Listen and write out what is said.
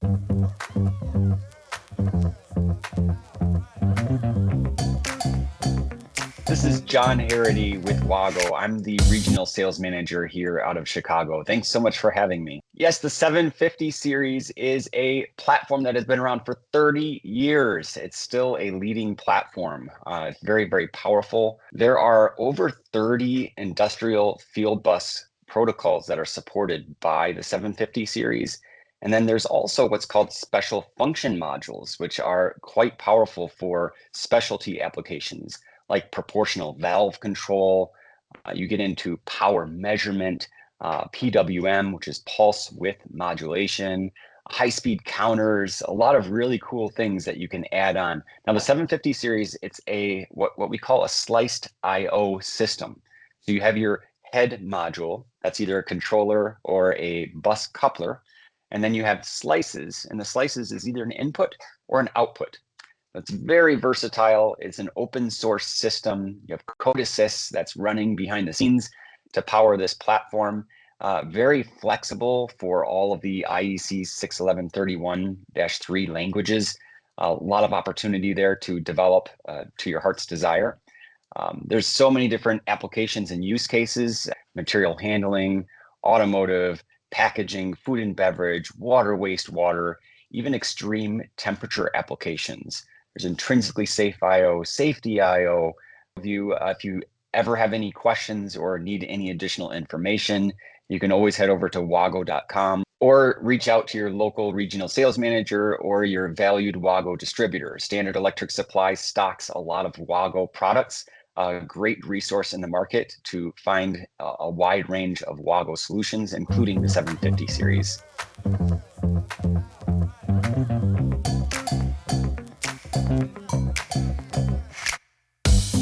This is John Harity with WAGO. I'm the regional sales manager here out of Chicago. Thanks so much for having me. Yes, the 750 series is a platform that has been around for 30 years. It's still a leading platform. It's very, very powerful. There are over 30 industrial field bus protocols that are supported by the 750 series. And then there's also what's called special function modules, which are quite powerful for specialty applications like proportional valve control. You get into power measurement, PWM, which is pulse width modulation, high-speed counters, a lot of really cool things that you can add on. Now, the 750 series, it's a what we call a sliced I/O system. So you have your head module, that's either a controller or a bus coupler, and then you have slices, and the slices is either an input or an output. It's very versatile. It's an open source system. You have code assist that's running behind the scenes to power this platform. Very flexible for all of the IEC 61131-3 languages. A lot of opportunity there to develop to your heart's desire. There's so many different applications and use cases: material handling, automotive, packaging, food and beverage, water, wastewater, even extreme temperature applications. There's intrinsically safe I/O, safety I/O. If you ever have any questions or need any additional information, you can always head over to wago.com or reach out to your local regional sales manager or your valued WAGO distributor. Standard Electric Supply stocks a lot of WAGO products, a great resource in the market to find a wide range of WAGO solutions, including the 750 series.